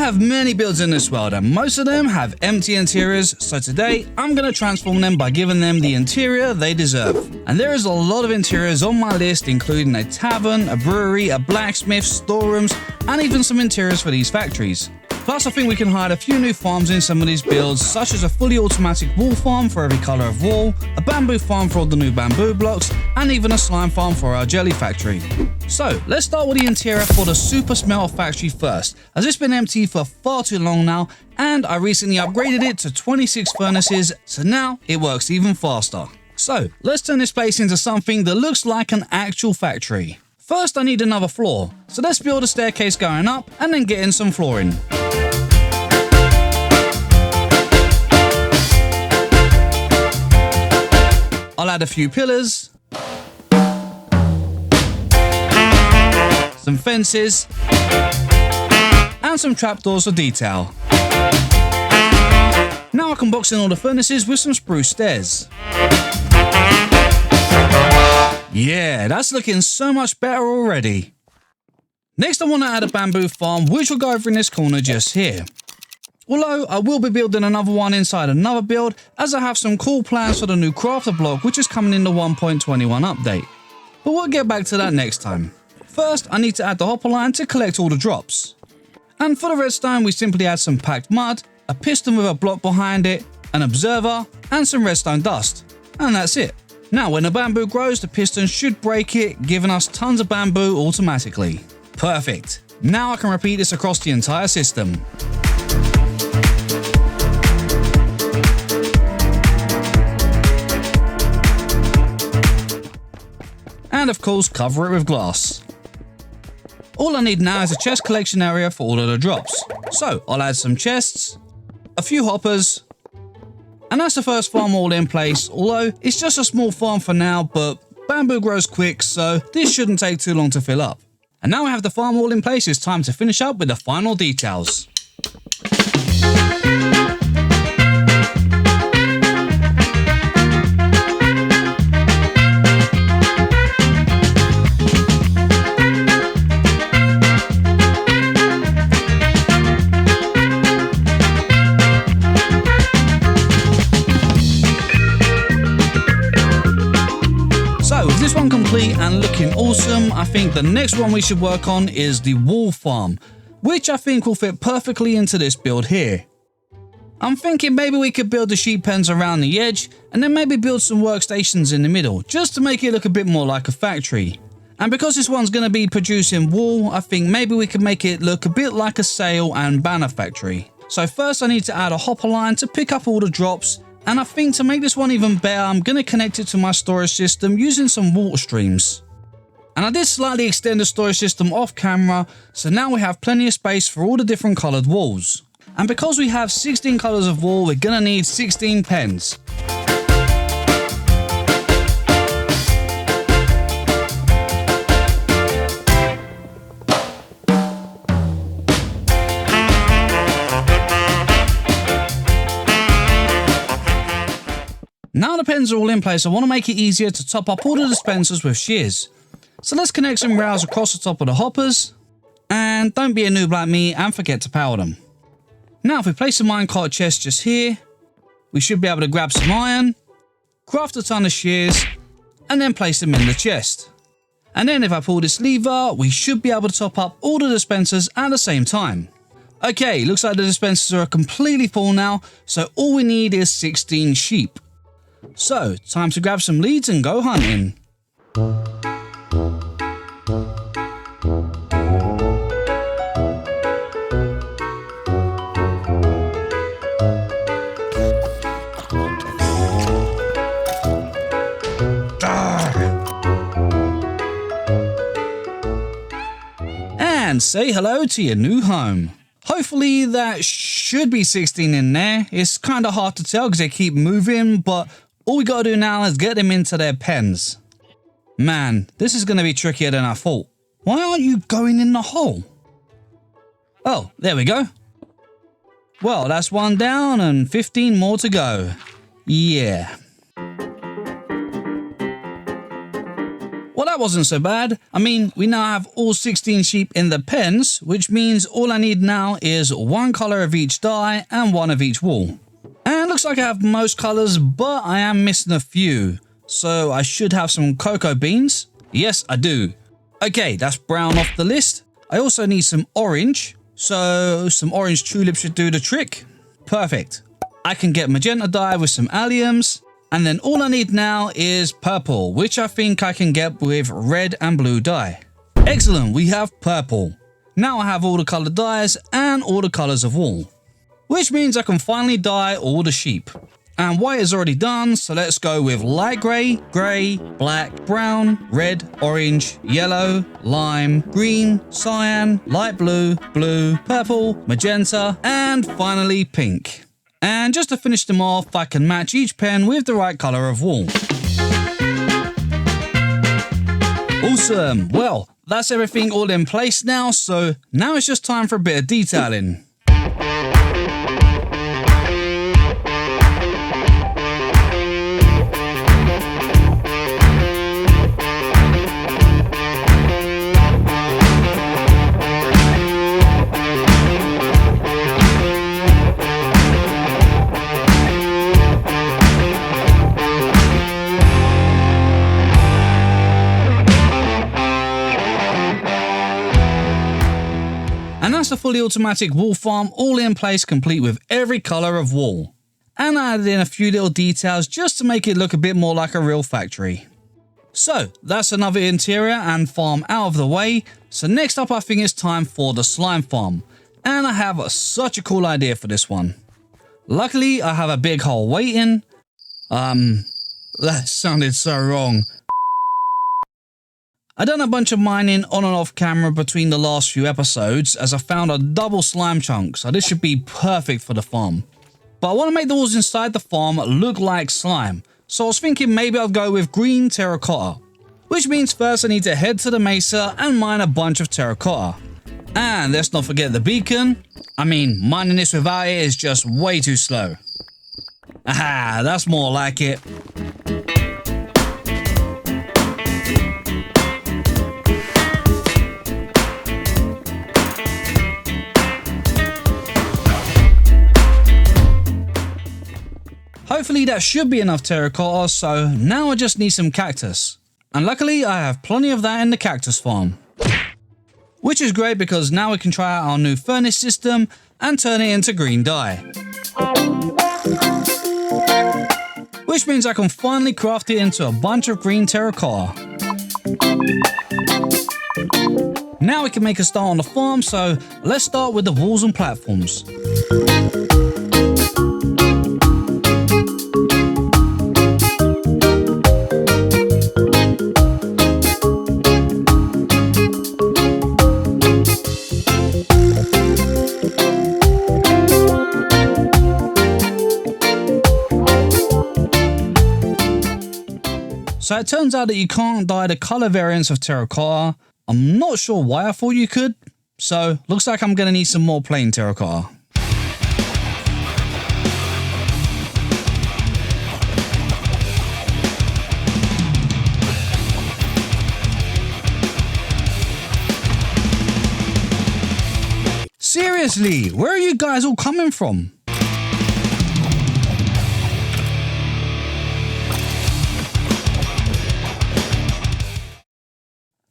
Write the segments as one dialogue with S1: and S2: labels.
S1: have many builds in this world and most of them have empty interiors, so today I'm going to transform them by giving them the interior they deserve. And there is a lot of interiors on my list, including a tavern, a brewery, a blacksmith, storerooms, and even some interiors for these factories. Plus, I think we can hide a few new farms in some of these builds, such as a fully automatic wool farm for every colour of wool, a bamboo farm for all the new bamboo blocks, and even a slime farm for our jelly factory. So, let's start with the interior for the super smelter factory first, as it's been empty for far too long now, and I recently upgraded it to 26 furnaces, so now it works even faster. So, let's turn this place into something that looks like an actual factory. First, I need another floor, so let's build a staircase going up and then get in some flooring. I'll add a few pillars, some fences, and some trapdoors for detail. Now I can box in all the furnaces with some spruce stairs. Yeah, that's looking so much better already. Next I want to add a bamboo farm, which will go over in this corner just here. Although I will be building another one inside another build, as I have some cool plans for the new crafter block which is coming in the 1.21 update. But we'll get back to that next time. First, I need to add the hopper line to collect all the drops. And for the redstone, we simply add some packed mud, a piston with a block behind it, an observer, and some redstone dust. And that's it. Now when the bamboo grows, the piston should break it, giving us tons of bamboo automatically. Perfect. Now I can repeat this across the entire system. And of course cover it with glass. All I need now is a chest collection area for all of the drops. So I'll add some chests, a few hoppers, and that's the first farm all in place, although it's just a small farm for now, but bamboo grows quick, so this shouldn't take too long to fill up. And now I have the farm all in place, it's time to finish up with the final details. This one complete and looking awesome, I think the next one we should work on is the wool farm, which I think will fit perfectly into this build here. I'm thinking maybe we could build the sheep pens around the edge and then maybe build some workstations in the middle, just to make it look a bit more like a factory. And because this one's going to be producing wool, I think maybe we could make it look a bit like a sail and banner factory. So first I need to add a hopper line to pick up all the drops. And I think to make this one even better, I'm going to connect it to my storage system using some water streams. And I did slightly extend the storage system off camera, so now we have plenty of space for all the different coloured walls. And because we have 16 colours of wool, we're going to need 16 pens. Now the pens are all in place, I want to make it easier to top up all the dispensers with shears. So let's connect some rails across the top of the hoppers. And don't be a noob like me and forget to power them. Now if we place a minecart chest just here, we should be able to grab some iron, craft a ton of shears, and then place them in the chest. And then if I pull this lever, we should be able to top up all the dispensers at the same time. Okay, looks like the dispensers are completely full now, so all we need is 16 sheep. So, time to grab some leads and go hunting. And say hello to your new home. Hopefully that should be 16 in there. It's kind of hard to tell because they keep moving, but all we gotta do now is get them into their pens. Man, this is gonna be trickier than I thought. Why aren't you going in the hole? Oh, there we go. Well, that's one down and 15 more to go. Yeah. Well, that that wasn't so bad. I mean, we now have all 16 sheep in the pens, which means all I need now is one color of each dye and one of each wool. And looks like I have most colors, but I am missing a few. So I should have some cocoa beans. Yes, I do. Okay, that's brown off the list. I also need some orange. So some orange tulips should do the trick. Perfect. I can get magenta dye with some alliums. And then all I need now is purple, which I think I can get with red and blue dye. Excellent, we have purple. Now I have all the colored dyes and all the colors of wool, which means I can finally dye all the sheep. And white is already done, so let's go with light grey, grey, black, brown, red, orange, yellow, lime, green, cyan, light blue, blue, purple, magenta, and finally pink. And just to finish them off, I can match each pen with the right color of wool. Awesome! Well, that's everything all in place now, so now it's just time for a bit of detailing. And that's a fully automatic wool farm all in place, complete with every colour of wool. And I added in a few little details just to make it look a bit more like a real factory. So that's another interior and farm out of the way. So next up I think it's time for the slime farm. And I have such a cool idea for this one. Luckily I have a big hole waiting. That sounded so wrong. I done a bunch of mining on and off camera between the last few episodes as I found a double slime chunk, so this should be perfect for the farm. But I want to make the walls inside the farm look like slime, so I was thinking maybe I'll go with green terracotta. Which means first I need to head to the mesa and mine a bunch of terracotta. And let's not forget the beacon. I mean, mining this without it is just way too slow. Aha, that's more like it. Hopefully that should be enough terracotta, so now I just need some cactus. And luckily I have plenty of that in the cactus farm. Which is great because now we can try out our new furnace system and turn it into green dye. Which means I can finally craft it into a bunch of green terracotta. Now we can make a start on the farm, so let's start with the walls and platforms. So it turns out that you can't dye the color variants of terracotta. I'm not sure why I thought you could. So looks like I'm gonna need some more plain terracotta. Seriously, where are you guys all coming from?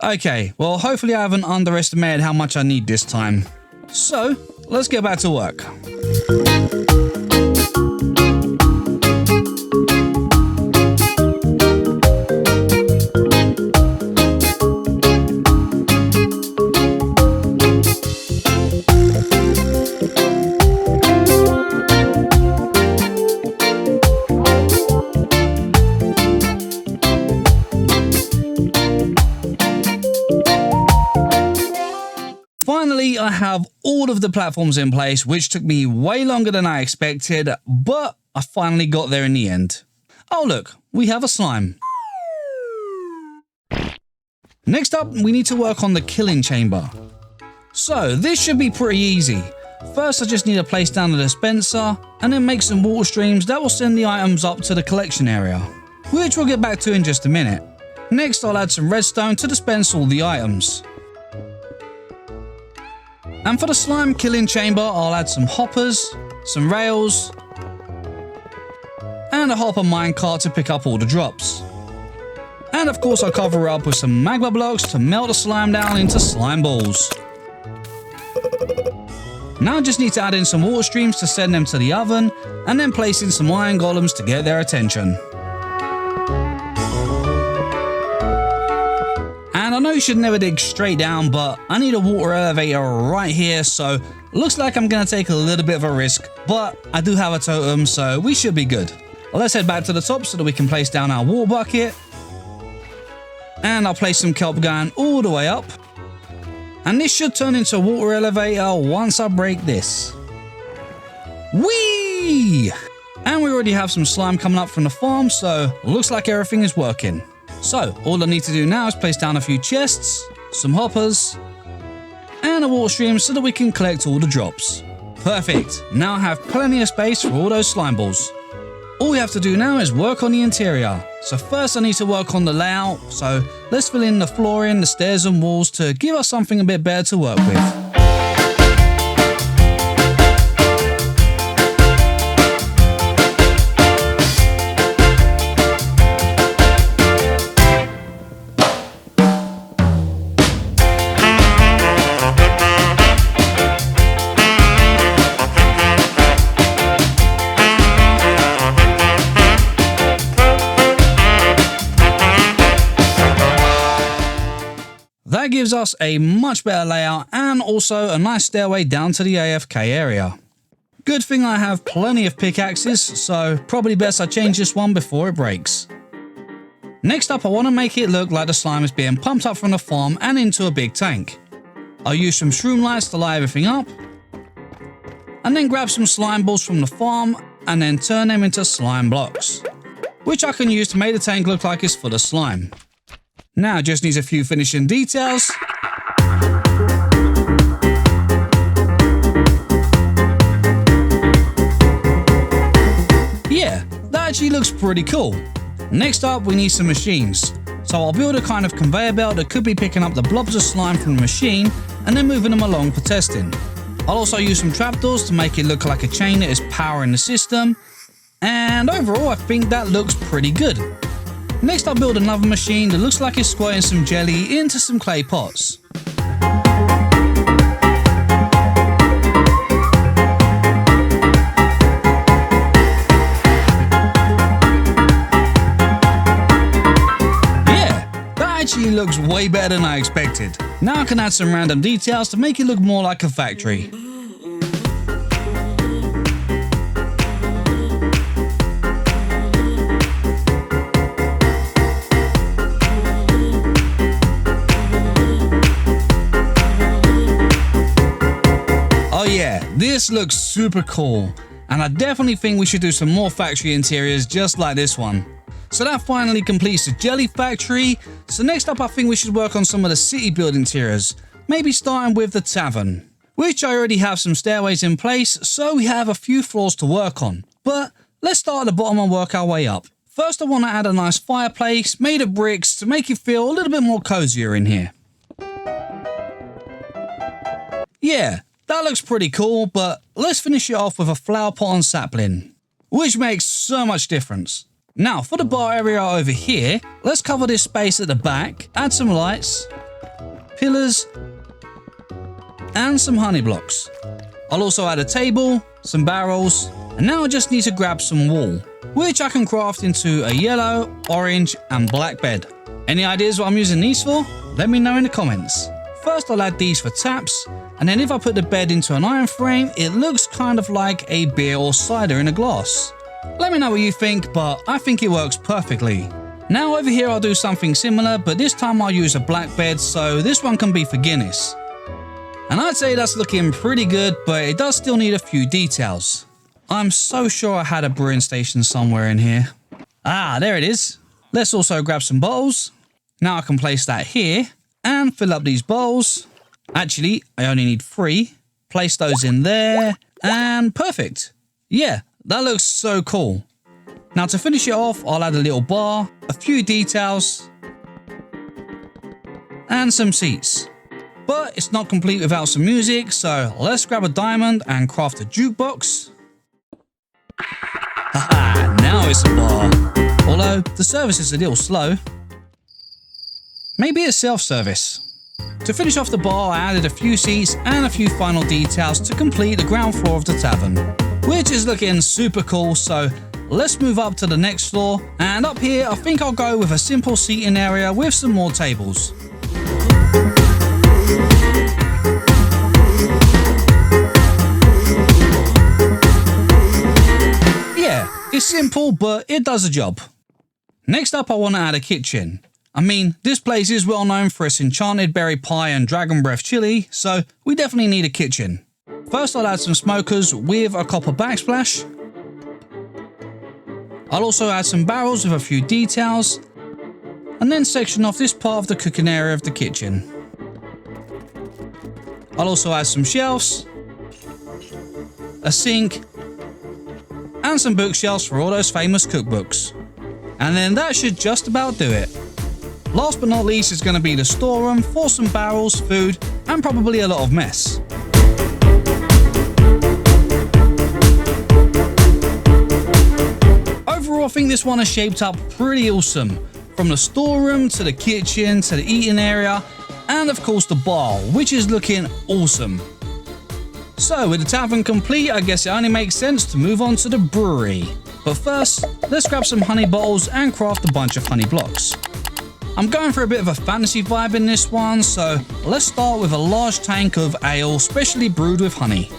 S1: Okay, well hopefully I haven't underestimated how much I need this time. So, let's get back to work. Finally, I have all of the platforms in place, which took me way longer than I expected, but I finally got there in the end. Oh look, we have a slime. Next up, we need to work on the killing chamber. So this should be pretty easy. First, I just need to place down the dispenser and then make some water streams that will send the items up to the collection area, which we'll get back to in just a minute. Next, I'll add some redstone to dispense all the items. And for the slime killing chamber, I'll add some hoppers, some rails, and a hopper minecart to pick up all the drops. And of course, I'll cover it up with some magma blocks to melt the slime down into slime balls. Now I just need to add in some water streams to send them to the oven, and then place in some iron golems to get their attention. And I know you should never dig straight down, but I need a water elevator right here, so looks like I'm going to take a little bit of a risk, but I do have a totem, so we should be good. Well, let's head back to the top so that we can place down our water bucket. And I'll place some kelp going all the way up. And this should turn into a water elevator once I break this. Whee! And we already have some slime coming up from the farm, so looks like everything is working. So, all I need to do now is place down a few chests, some hoppers, and a water stream so that we can collect all the drops. Perfect. Now I have plenty of space for all those slime balls. All we have to do now is work on the interior. So first I need to work on the layout, so let's fill in the flooring, the stairs and walls to give us something a bit better to work with. That gives us a much better layout and also a nice stairway down to the AFK area. Good thing I have plenty of pickaxes, so probably best I change this one before it breaks. Next up, I want to make it look like the slime is being pumped up from the farm and into a big tank. I'll use some shroom lights to light everything up, and then grab some slime balls from the farm and then turn them into slime blocks, which I can use to make the tank look like it's full of slime. Now it just needs a few finishing details. Yeah, that actually looks pretty cool. Next up, we need some machines. So I'll build a kind of conveyor belt that could be picking up the blobs of slime from the machine and then moving them along for testing. I'll also use some trapdoors to make it look like a chain that is powering the system. And overall, I think that looks pretty good. Next, I'll build another machine that looks like it's squirting some jelly into some clay pots. Yeah, that actually looks way better than I expected. Now I can add some random details to make it look more like a factory. This looks super cool, and I definitely think we should do some more factory interiors just like this one. So that finally completes the jelly factory. So next up, I think we should work on some of the city build interiors, maybe starting with the tavern, which I already have some stairways in place, so we have a few floors to work on. But let's start at the bottom and work our way up. First, I want to add a nice fireplace made of bricks to make it feel a little bit more cozier in here. Yeah, that looks pretty cool, but let's finish it off with a flower pot and sapling, which makes so much difference. Now, for the bar area over here, let's cover this space at the back, add some lights, pillars, and some honey blocks. I'll also add a table, some barrels, and now I just need to grab some wool, which I can craft into a yellow, orange, and black bed. Any ideas what I'm using these for? Let me know in the comments. First, I'll add these for taps, and then if I put the bed into an iron frame, it looks kind of like a beer or cider in a glass. Let me know what you think, but I think it works perfectly. Now over here I'll do something similar, but this time I'll use a black bed, so this one can be for Guinness. And I'd say that's looking pretty good, but it does still need a few details. I'm so sure I had a brewing station somewhere in here. Ah, there it is. Let's also grab some bottles. Now I can place that here and fill up these bowls. Actually, I only need 3. Place those in there, and perfect. Yeah, that looks so cool. Now to finish it off, I'll add a little bar, a few details, and some seats. But it's not complete without some music, so let's grab a diamond and craft a jukebox. Haha, now it's a bar. Although the service is a little slow. Maybe it's self-service. To finish off the bar, I added a few seats and a few final details to complete the ground floor of the tavern, which is looking super cool, so let's move up to the next floor, and up here I think I'll go with a simple seating area with some more tables. Yeah, it's simple, but it does the job. Next up I want to add a kitchen. I mean, this place is well known for its enchanted berry pie and dragon breath chili, so we definitely need a kitchen. First I'll add some smokers with a copper backsplash. I'll also add some barrels with a few details, and then section off this part of the cooking area of the kitchen. I'll also add some shelves, a sink, and some bookshelves for all those famous cookbooks. And then that should just about do it. Last but not least is going to be the storeroom for some barrels, food, and probably a lot of mess. Overall, I think this one is shaped up pretty awesome. From the storeroom to the kitchen to the eating area, and of course the bar, which is looking awesome. So with the tavern complete, I guess it only makes sense to move on to the brewery. But first, let's grab some honey bottles and craft a bunch of honey blocks. I'm going for a bit of a fantasy vibe in this one, so let's start with a large tank of ale specially brewed with honey.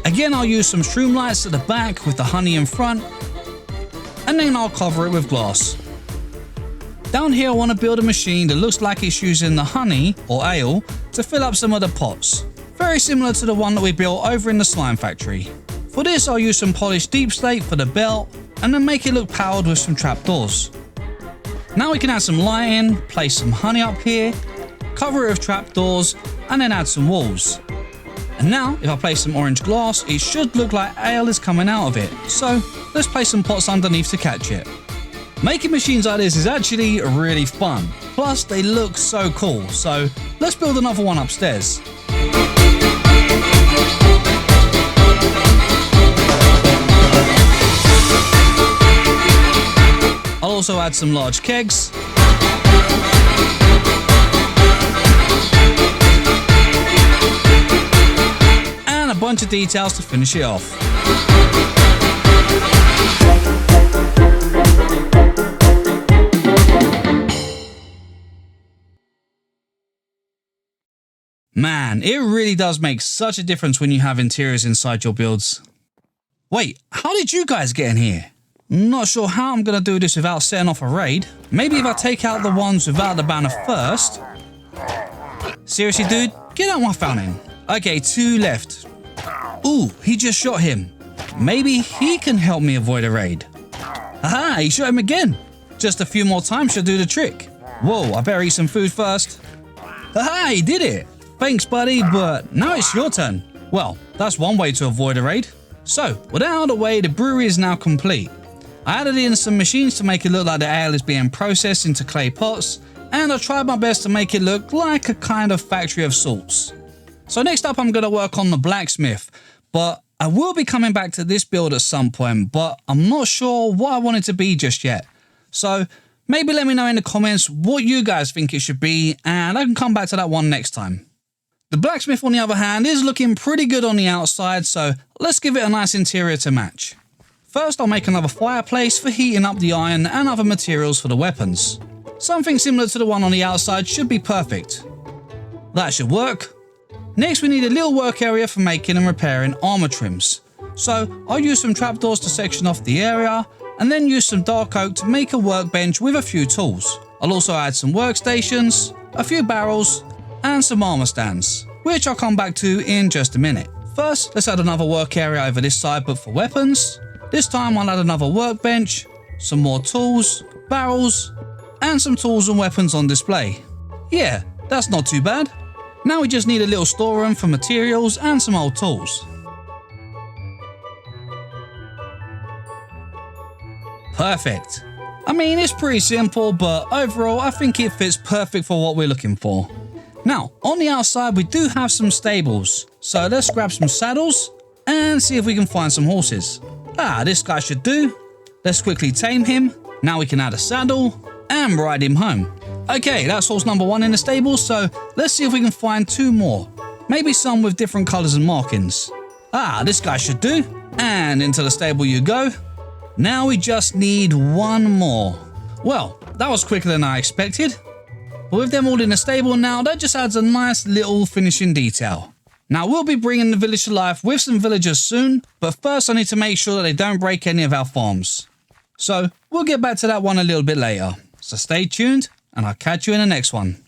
S1: Again, I'll use some shroom lights at the back with the honey in front, and then I'll cover it with glass. Down here I want to build a machine that looks like it's using the honey, or ale, to fill up some of the pots. Very similar to the one that we built over in the slime factory. For this I'll use some polished deep slate for the belt, and then make it look powered with some trapdoors. Now we can add some lighting, place some honey up here, cover it with trapdoors, and then add some walls. And now, if I place some orange glass, it should look like ale is coming out of it. So let's place some pots underneath to catch it. Making machines like this is actually really fun. Plus, they look so cool. So let's build another one upstairs. I'll also add some large kegs. And a bunch of details to finish it off. Man, it really does make such a difference when you have interiors inside your builds. Wait, how did you guys get in here? Not sure how I'm gonna do this without setting off a raid. Maybe if I take out the ones without the banner first. Seriously, dude? Get out my fountain. Okay, 2 left. Ooh, he just shot him. Maybe he can help me avoid a raid. Aha, he shot him again. Just a few more times should do the trick. Whoa, I better eat some food first. Aha, he did it. Thanks, buddy, but now it's your turn. Well, that's one way to avoid a raid. So, with that out of the way, the brewery is now complete. I added in some machines to make it look like the ale is being processed into clay pots, and I tried my best to make it look like a kind of factory of sorts. So next up I'm going to work on the blacksmith, but I will be coming back to this build at some point, but I'm not sure what I want it to be just yet. So maybe let me know in the comments what you guys think it should be, and I can come back to that one next time. The blacksmith, on the other hand, is looking pretty good on the outside, so let's give it a nice interior to match. First, I'll make another fireplace for heating up the iron and other materials for the weapons. Something similar to the one on the outside should be perfect. That should work. Next, we need a little work area for making and repairing armor trims. So I'll use some trapdoors to section off the area, and then use some dark oak to make a workbench with a few tools. I'll also add some workstations, a few barrels, and some armor stands, which I'll come back to in just a minute. First, let's add another work area over this side but for weapons. This time I'll add another workbench, some more tools, barrels, and some tools and weapons on display. Yeah, that's not too bad. Now we just need a little storeroom for materials and some old tools. Perfect. I mean, it's pretty simple, but overall, I think it fits perfect for what we're looking for. Now, on the outside, we do have some stables. So let's grab some saddles and see if we can find some horses. This guy should do. Let's quickly tame him. Now we can add a saddle and ride him home. Okay, that's horse number 1 in the stable, so let's see if we can find 2 more. Maybe some with different colors and markings. This guy should do. And into the stable you go. Now we just need 1 more. Well, that was quicker than I expected. But with them all in the stable now, that just adds a nice little finishing detail. Now we'll be bringing the village to life with some villagers soon, but first I need to make sure that they don't break any of our farms. So we'll get back to that one a little bit later. So stay tuned and I'll catch you in the next one.